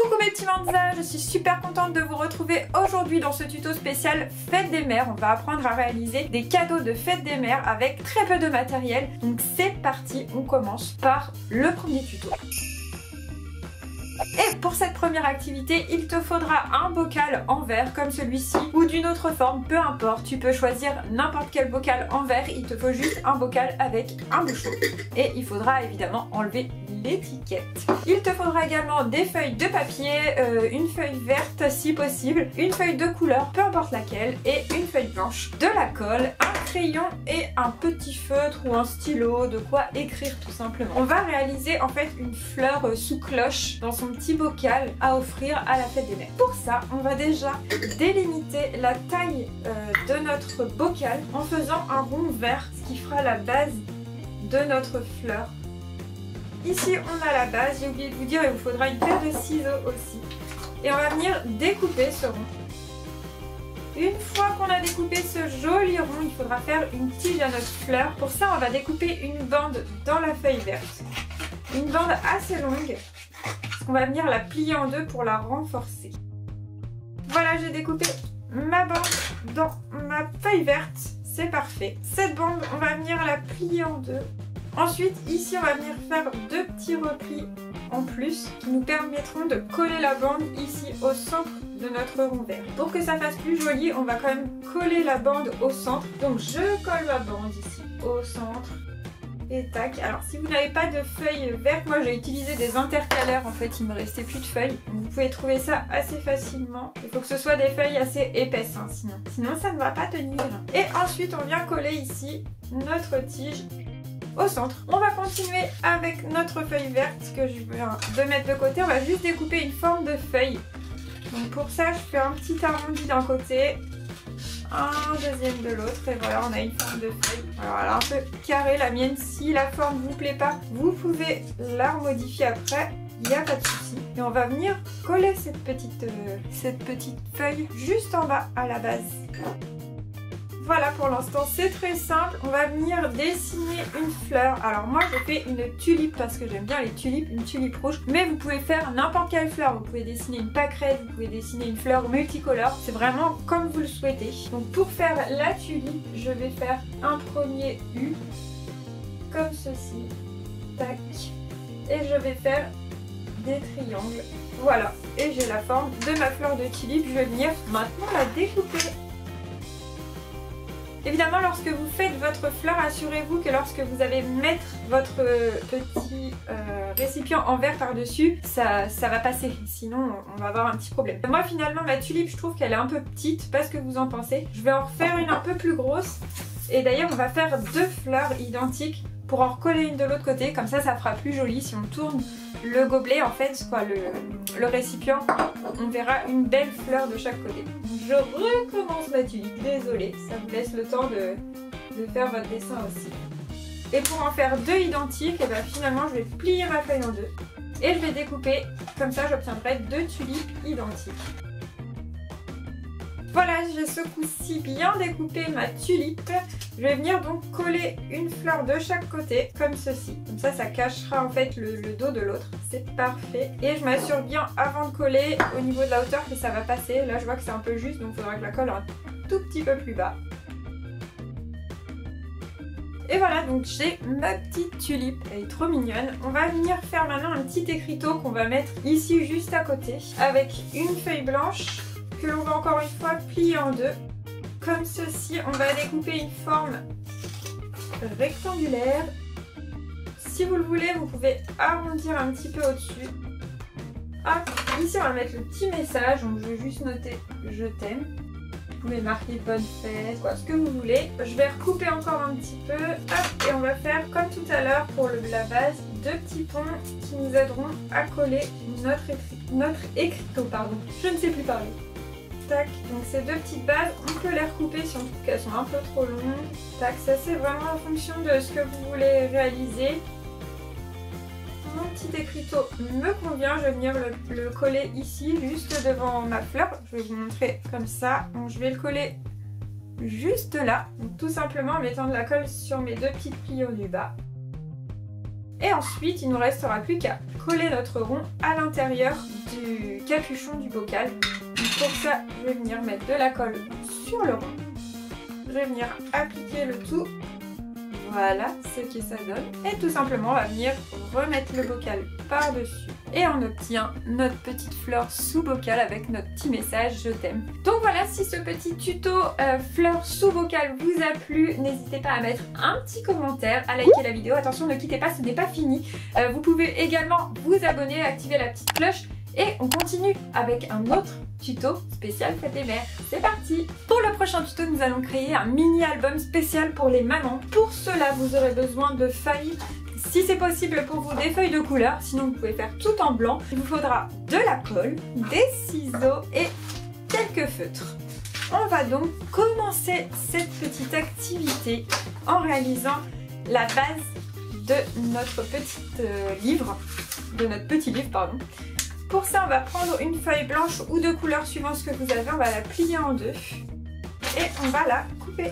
Coucou mes petits manzas, je suis super contente de vous retrouver aujourd'hui dans ce tuto spécial Fête des mères. On va apprendre à réaliser des cadeaux de Fête des mères avec très peu de matériel. Donc c'est parti, on commence par le premier tuto. Et pour cette première activité, il te faudra un bocal en verre comme celui-ci ou d'une autre forme, peu importe. Tu peux choisir n'importe quel bocal en verre, il te faut juste un bocal avec un bouchon. Et il faudra évidemment enlever l'étiquette. Il te faudra également des feuilles de papier, une feuille verte si possible, une feuille de couleur, peu importe laquelle, et une feuille blanche, de la colle, un crayon et un petit feutre ou un stylo, de quoi écrire tout simplement. On va réaliser en fait une fleur sous cloche dans son petit bocal à offrir à la fête des mères. Pour ça, on va déjà délimiter la taille de notre bocal en faisant un rond vert, ce qui fera la base de notre fleur. Ici on a la base, j'ai oublié de vous dire, il vous faudra une paire de ciseaux aussi. Et on va venir découper ce rond. Une fois qu'on a découpé ce joli rond, il faudra faire une tige à notre fleur. Pour ça on va découper une bande dans la feuille verte. Une bande assez longue. On va venir la plier en deux pour la renforcer. Voilà, j'ai découpé ma bande dans ma feuille verte. C'est parfait. Cette bande, on va venir la plier en deux. Ensuite, ici, on va venir faire deux petits replis en plus qui nous permettront de coller la bande ici au centre de notre rond vert. Pour que ça fasse plus joli, on va quand même coller la bande au centre. Donc, je colle ma bande ici au centre. Et tac. Alors, si vous n'avez pas de feuilles vertes, moi j'ai utilisé des intercalaires. En fait, il me restait plus de feuilles. Donc, vous pouvez trouver ça assez facilement. Il faut que ce soit des feuilles assez épaisses, hein, sinon ça ne va pas tenir. Et ensuite, on vient coller ici notre tige au centre. On va continuer avec notre feuille verte que je viens de mettre de côté. On va juste découper une forme de feuille. Donc pour ça, je fais un petit arrondi d'un côté, un deuxième de l'autre, et voilà, on a une forme de feuille. Alors elle est un peu carrée la mienne. Si la forme vous plaît pas, vous pouvez la modifier après, il n'y a pas de souci. Et on va venir coller cette petite feuille juste en bas à la base. Voilà, pour l'instant c'est très simple. On va venir dessiner une fleur. Alors moi je fais une tulipe parce que j'aime bien les tulipes, une tulipe rouge. Mais vous pouvez faire n'importe quelle fleur. Vous pouvez dessiner une pâquerette, vous pouvez dessiner une fleur multicolore. C'est vraiment comme vous le souhaitez. Donc pour faire la tulipe, je vais faire un premier U comme ceci. Tac. Et je vais faire des triangles. Voilà. Et j'ai la forme de ma fleur de tulipe. Je vais venir maintenant la découper. Évidemment, lorsque vous faites votre fleur, assurez-vous que lorsque vous allez mettre votre petit récipient en verre par-dessus, ça va passer. Sinon, on va avoir un petit problème. Moi, finalement, ma tulipe, je trouve qu'elle est un peu petite. Pas ce que vous en pensez. Je vais en refaire une un peu plus grosse. Et d'ailleurs, on va faire deux fleurs identiques pour en recoller une de l'autre côté. Comme ça fera plus joli. Si on tourne le gobelet, en fait, quoi, le récipient, on verra une belle fleur de chaque côté. Je recommence ma tulipe, désolée, ça vous laisse le temps de faire votre dessin aussi. Et pour en faire deux identiques, et bien finalement je vais plier ma feuille en deux et je vais découper, comme ça j'obtiendrai deux tulipes identiques. Voilà, j'ai ce coup-ci bien découpé ma tulipe. Je vais venir donc coller une fleur de chaque côté, comme ceci. Comme ça, ça cachera en fait le dos de l'autre. C'est parfait. Et je m'assure bien avant de coller au niveau de la hauteur que ça va passer. Là, je vois que c'est un peu juste, donc il faudra que je la colle un tout petit peu plus bas. Et voilà, donc j'ai ma petite tulipe. Elle est trop mignonne. On va venir faire maintenant un petit écriteau qu'on va mettre ici juste à côté, avec une feuille blanche que l'on va encore une fois plier en deux. Comme ceci, on va découper une forme rectangulaire. Si vous le voulez, vous pouvez arrondir un petit peu au-dessus. Hop, ici on va mettre le petit message, donc je vais juste noter « Je t'aime ». Vous pouvez marquer « Bonne fête », quoi, ce que vous voulez. Je vais recouper encore un petit peu. Hop, et on va faire comme tout à l'heure pour la base, deux petits ponts qui nous aideront à coller notre écriteau. Pardon. Je ne sais plus parler. Tac, donc ces deux petites bases, on peut les recouper si on trouve qu'elles sont un peu trop longues. Tac, ça c'est vraiment en fonction de ce que vous voulez réaliser. Mon petit écriteau me convient, je vais venir le coller ici, juste devant ma fleur. Je vais vous montrer comme ça. Donc je vais le coller juste là, donc tout simplement en mettant de la colle sur mes deux petites pliures du bas. Et ensuite, il ne nous restera plus qu'à coller notre rond à l'intérieur capuchon du bocal. Donc pour ça, je vais venir mettre de la colle sur le rond. Je vais venir appliquer le tout. Voilà ce que ça donne. Et tout simplement, on va venir remettre le bocal par-dessus. Et on obtient notre petite fleur sous bocal avec notre petit message « Je t'aime ». Donc voilà, si ce petit tuto fleur sous bocal vous a plu, n'hésitez pas à mettre un petit commentaire, à liker la vidéo. Attention, ne quittez pas, ce n'est pas fini. Vous pouvez également vous abonner, activer la petite cloche. Et on continue avec un autre tuto spécial fête des mères. C'est parti! Pour le prochain tuto, nous allons créer un mini album spécial pour les mamans. Pour cela, vous aurez besoin de feuilles. Si c'est possible pour vous, des feuilles de couleur. Sinon, vous pouvez faire tout en blanc. Il vous faudra de la colle, des ciseaux et quelques feutres. On va donc commencer cette petite activité en réalisant la base de notre petit livre. Pour ça, on va prendre une feuille blanche ou de couleur suivant ce que vous avez. On va la plier en deux et on va la couper.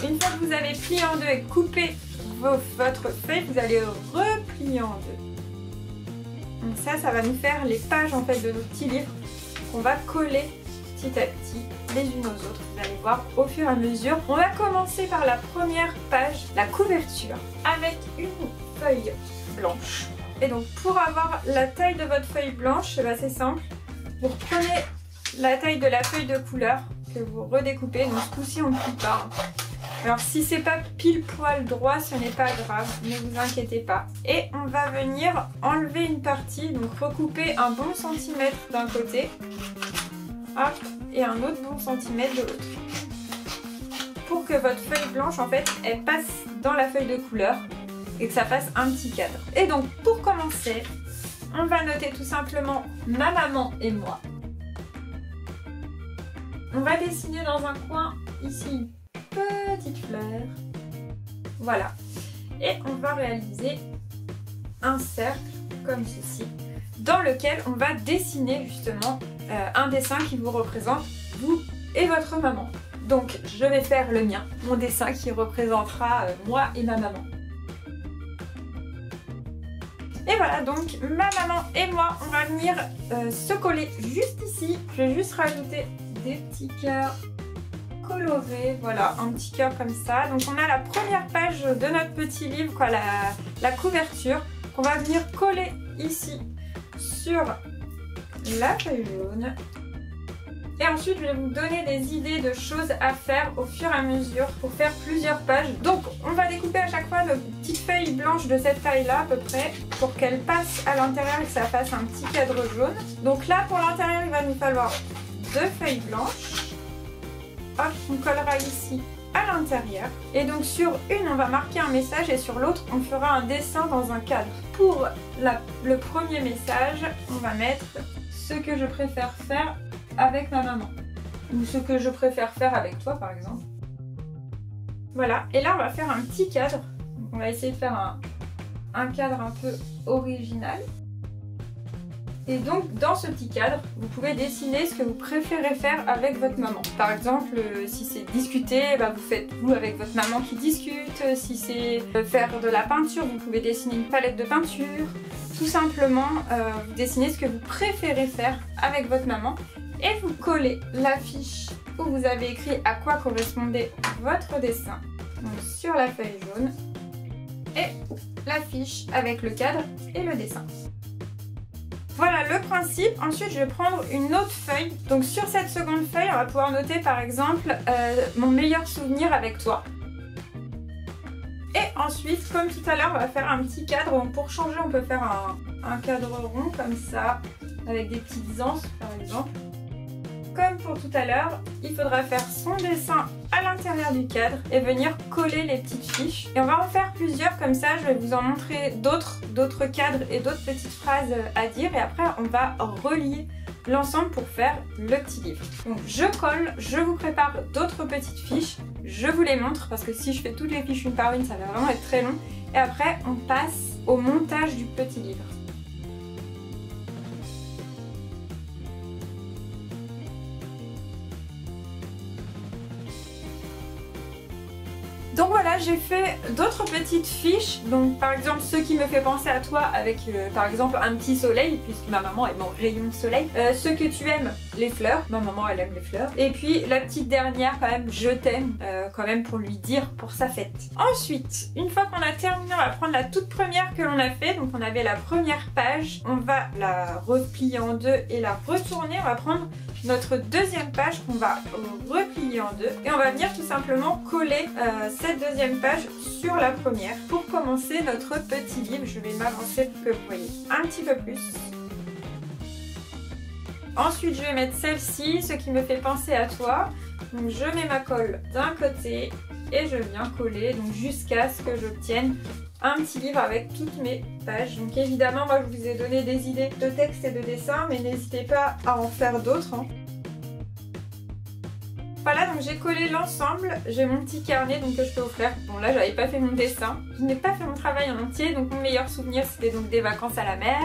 Une fois que vous avez plié en deux et coupé votre feuille, vous allez replier en deux. Donc ça va nous faire les pages en fait de notre petit livre qu'on va coller petit à petit les unes aux autres. Vous allez voir au fur et à mesure. On va commencer par la première page, la couverture, avec une feuille blanche. Et donc pour avoir la taille de votre feuille blanche, c'est assez simple. Vous reprenez la taille de la feuille de couleur que vous redécoupez. Donc ce coup-ci on ne plie pas. Alors si c'est pas pile poil droit, ce n'est pas grave, ne vous inquiétez pas. Et on va venir enlever une partie, donc recouper un bon centimètre d'un côté. Hop, et un autre bon centimètre de l'autre. Pour que votre feuille blanche en fait, elle passe dans la feuille de couleur. Et que ça fasse un petit cadre. Et donc pour commencer, on va noter tout simplement ma maman et moi. On va dessiner dans un coin ici une petite fleur. Voilà. Et on va réaliser un cercle comme ceci, dans lequel on va dessiner justement un dessin qui vous représente, vous et votre maman. Donc je vais faire le mien, mon dessin qui représentera moi et ma maman. Et voilà, donc ma maman et moi, on va venir se coller juste ici. Je vais juste rajouter des petits cœurs colorés. Voilà, un petit cœur comme ça. Donc on a la première page de notre petit livre, quoi, la couverture, qu'on va venir coller ici sur la feuille jaune. Et ensuite, je vais vous donner des idées de choses à faire au fur et à mesure pour faire plusieurs pages. Donc, on va découper à chaque fois nos petites feuilles blanches de cette taille-là à peu près pour qu'elles passent à l'intérieur et que ça fasse un petit cadre jaune. Donc là, pour l'intérieur, il va nous falloir deux feuilles blanches. Hop, on collera ici à l'intérieur. Et donc, sur une, on va marquer un message et sur l'autre, on fera un dessin dans un cadre. Pour le premier message, on va mettre ce que je préfère faire avec ma maman, ou ce que je préfère faire avec toi par exemple. Voilà, et là on va faire un petit cadre. Donc, on va essayer de faire un cadre un peu original. Et donc dans ce petit cadre, vous pouvez dessiner ce que vous préférez faire avec votre maman. Par exemple, si c'est discuter, bah, vous faites vous avec votre maman qui discute. Si c'est faire de la peinture, vous pouvez dessiner une palette de peinture. Tout simplement, vous dessinez ce que vous préférez faire avec votre maman. Et vous collez l'affiche où vous avez écrit à quoi correspondait votre dessin, donc sur la feuille jaune, et l'affiche avec le cadre et le dessin. Voilà le principe. Ensuite, je vais prendre une autre feuille. Donc sur cette seconde feuille, on va pouvoir noter par exemple mon meilleur souvenir avec toi. Et ensuite, comme tout à l'heure, on va faire un petit cadre. Donc pour changer, on peut faire un cadre rond comme ça, avec des petites anses par exemple. Comme pour tout à l'heure, il faudra faire son dessin à l'intérieur du cadre et venir coller les petites fiches. Et on va en faire plusieurs comme ça, je vais vous en montrer d'autres cadres et d'autres petites phrases à dire. Et après, on va relier l'ensemble pour faire le petit livre. Donc je colle, je vous prépare d'autres petites fiches, je vous les montre parce que si je fais toutes les fiches une par une, ça va vraiment être très long. Et après, on passe au montage du petit livre. Donc voilà, j'ai fait d'autres petites fiches. Donc par exemple, ce qui me fait penser à toi avec par exemple un petit soleil, puisque ma maman est mon rayon soleil. Ce que tu aimes, les fleurs. Ma maman elle aime les fleurs. Et puis la petite dernière quand même, je t'aime, quand même pour lui dire pour sa fête. Ensuite, une fois qu'on a terminé, on va prendre la toute première que l'on a fait. Donc on avait la première page, on va la replier en deux et la retourner. On va prendre notre deuxième page qu'on va replier en deux et on va venir tout simplement coller cette deuxième page sur la première pour commencer notre petit livre. Je vais m'avancer pour que vous voyez un petit peu plus. Ensuite je vais mettre celle-ci, ce qui me fait penser à toi. Donc je mets ma colle d'un côté et je viens coller donc jusqu'à ce que j'obtienne un petit livre avec toutes mes pages. Donc évidemment moi je vous ai donné des idées de texte et de dessin, mais n'hésitez pas à en faire d'autres. Voilà, donc j'ai collé l'ensemble, j'ai mon petit carnet donc que je peux vous faire. Bon là j'avais pas fait mon dessin, je n'ai pas fait mon travail en entier, donc mon meilleur souvenir c'était donc des vacances à la mer.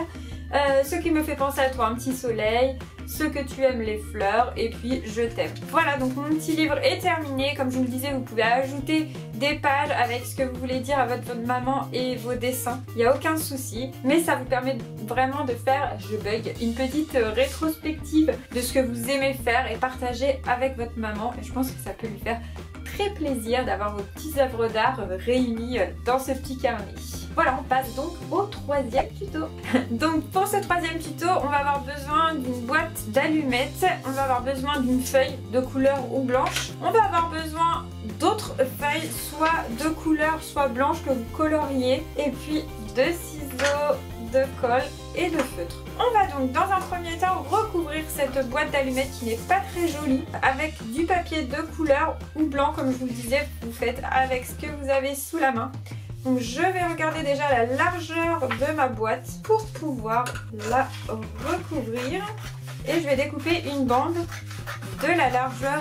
Ce qui me fait penser à toi, un petit soleil, ce que tu aimes, les fleurs, et puis je t'aime. Voilà, donc mon petit livre est terminé. Comme je vous le disais, vous pouvez ajouter des pages avec ce que vous voulez dire à votre maman et vos dessins. Il n'y a aucun souci, mais ça vous permet vraiment de faire, je bug, une petite rétrospective de ce que vous aimez faire et partager avec votre maman. Et je pense que ça peut lui faire très plaisir d'avoir vos petites œuvres d'art réunies dans ce petit carnet. Voilà, on passe donc au troisième tuto. Donc pour ce troisième tuto, on va avoir besoin d'une boîte d'allumettes, on va avoir besoin d'une feuille de couleur ou blanche, on va avoir besoin d'autres feuilles, soit de couleur, soit blanche que vous coloriez, et puis de ciseaux, de colle et de feutre. On va donc dans un premier temps recouvrir cette boîte d'allumettes qui n'est pas très jolie avec du papier de couleur ou blanc, comme je vous le disais, vous faites avec ce que vous avez sous la main. Donc je vais regarder déjà la largeur de ma boîte pour pouvoir la recouvrir et je vais découper une bande de la largeur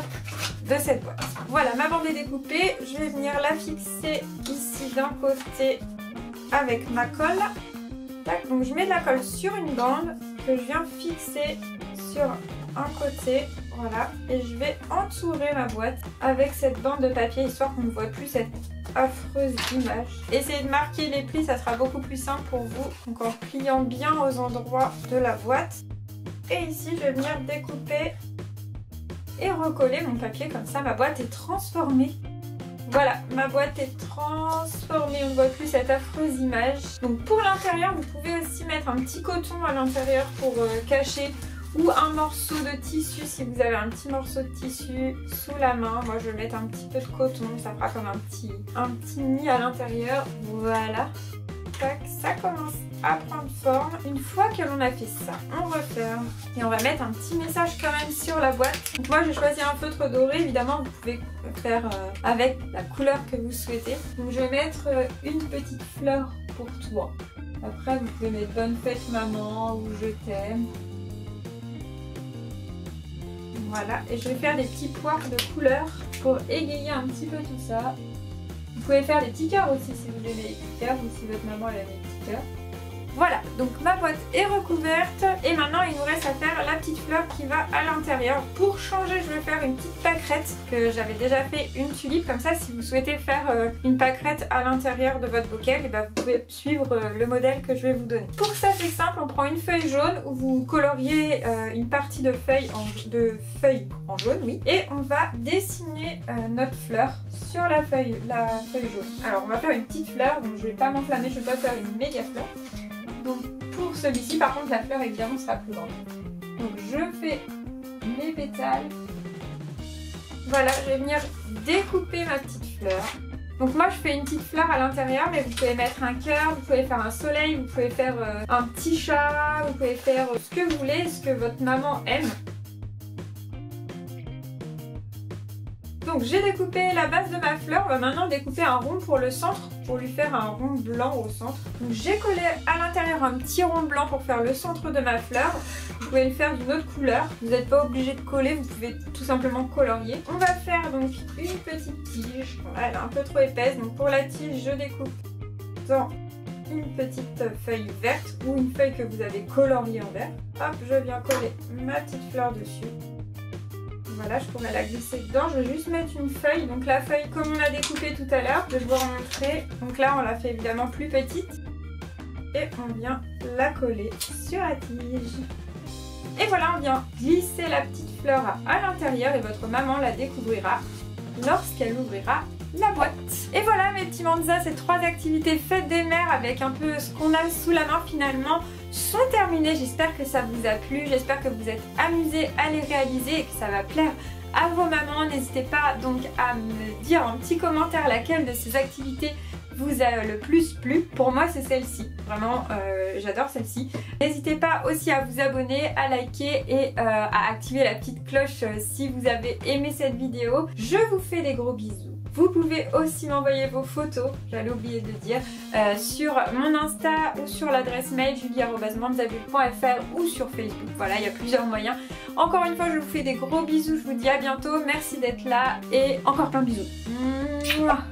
de cette boîte. Voilà, ma bande est découpée, je vais venir la fixer ici d'un côté avec ma colle. Tac, donc je mets de la colle sur une bande que je viens fixer sur un côté, voilà, et je vais entourer ma boîte avec cette bande de papier histoire qu'on ne voit plus cette affreuse image. Essayez de marquer les plis, ça sera beaucoup plus simple pour vous, donc en pliant bien aux endroits de la boîte. Et ici je vais venir découper et recoller mon papier, comme ça ma boîte est transformée. Voilà, ma boîte est transformée, on ne voit plus cette affreuse image. Donc pour l'intérieur, vous pouvez aussi mettre un petit coton à l'intérieur pour cacher, ou un morceau de tissu si vous avez un petit morceau de tissu sous la main. Moi je vais mettre un petit peu de coton, ça fera comme un petit nid à l'intérieur. Voilà, tac, ça commence à prendre forme. Une fois que l'on a fait ça, on referme et on va mettre un petit message quand même sur la boîte. Donc moi j'ai choisi un feutre doré, évidemment vous pouvez faire avec la couleur que vous souhaitez. Donc je vais mettre une petite fleur pour toi. Après vous pouvez mettre bonne fête maman ou je t'aime. Voilà, et je vais faire des petits poires de couleur pour égayer un petit peu tout ça. Vous pouvez faire des petits cœurs aussi si vous aimez les petits cœurs ou si votre maman aime les petits cœurs. Voilà, donc ma boîte est recouverte et maintenant il nous reste à faire la petite fleur qui va à l'intérieur. Pour changer, je vais faire une petite pâquerette que j'avais déjà fait une tulipe. Comme ça, si vous souhaitez faire une pâquerette à l'intérieur de votre bocal, et ben vous pouvez suivre le modèle que je vais vous donner. Pour ça, c'est simple, on prend une feuille jaune où vous coloriez une partie de feuille en jaune, oui, et on va dessiner notre fleur sur la feuille jaune. Alors on va faire une petite fleur, donc je vais pas m'enflammer, je vais pas faire une méga fleur. Donc pour celui-ci, par contre, la fleur évidemment sera plus grande. Donc je fais mes pétales. Voilà, je vais venir découper ma petite fleur. Donc moi je fais une petite fleur à l'intérieur, mais vous pouvez mettre un cœur, vous pouvez faire un soleil, vous pouvez faire un petit chat, vous pouvez faire ce que vous voulez, ce que votre maman aime. Donc j'ai découpé la base de ma fleur, on va maintenant découper un rond pour le centre, pour lui faire un rond blanc au centre. Donc j'ai collé à l'intérieur un petit rond blanc pour faire le centre de ma fleur. Vous pouvez le faire d'une autre couleur, vous n'êtes pas obligé de coller, vous pouvez tout simplement colorier. On va faire donc une petite tige, voilà, elle est un peu trop épaisse, donc pour la tige je découpe dans une petite feuille verte ou une feuille que vous avez coloriée en vert. Hop, je viens coller ma petite fleur dessus. voilà, je pourrais la glisser dedans. Je vais juste mettre une feuille. Donc la feuille comme on l'a découpée tout à l'heure, je vais vous remontrer. Donc là on l'a fait évidemment plus petite. Et on vient la coller sur la tige. Et voilà, on vient glisser la petite fleur à l'intérieur et votre maman la découvrira lorsqu'elle ouvrira la boîte. Et voilà mes petits Manza, ces 3 activités fête des mères avec un peu ce qu'on a sous la main finalement sont terminées. J'espère que ça vous a plu, j'espère que vous êtes amusés à les réaliser et que ça va plaire à vos mamans. N'hésitez pas donc à me dire en petit commentaire laquelle de ces activités vous a le plus plu. Pour moi c'est celle-ci, vraiment j'adore celle-ci. N'hésitez pas aussi à vous abonner, à liker et à activer la petite cloche si vous avez aimé cette vidéo. Je vous fais des gros bisous. Vous pouvez aussi m'envoyer vos photos, j'allais oublier de dire, sur mon Insta ou sur l'adresse mail julie@manzabule.fr ou sur Facebook. Voilà, il y a plusieurs moyens. Encore une fois, je vous fais des gros bisous, je vous dis à bientôt. Merci d'être là et encore plein de bisous. Mouah.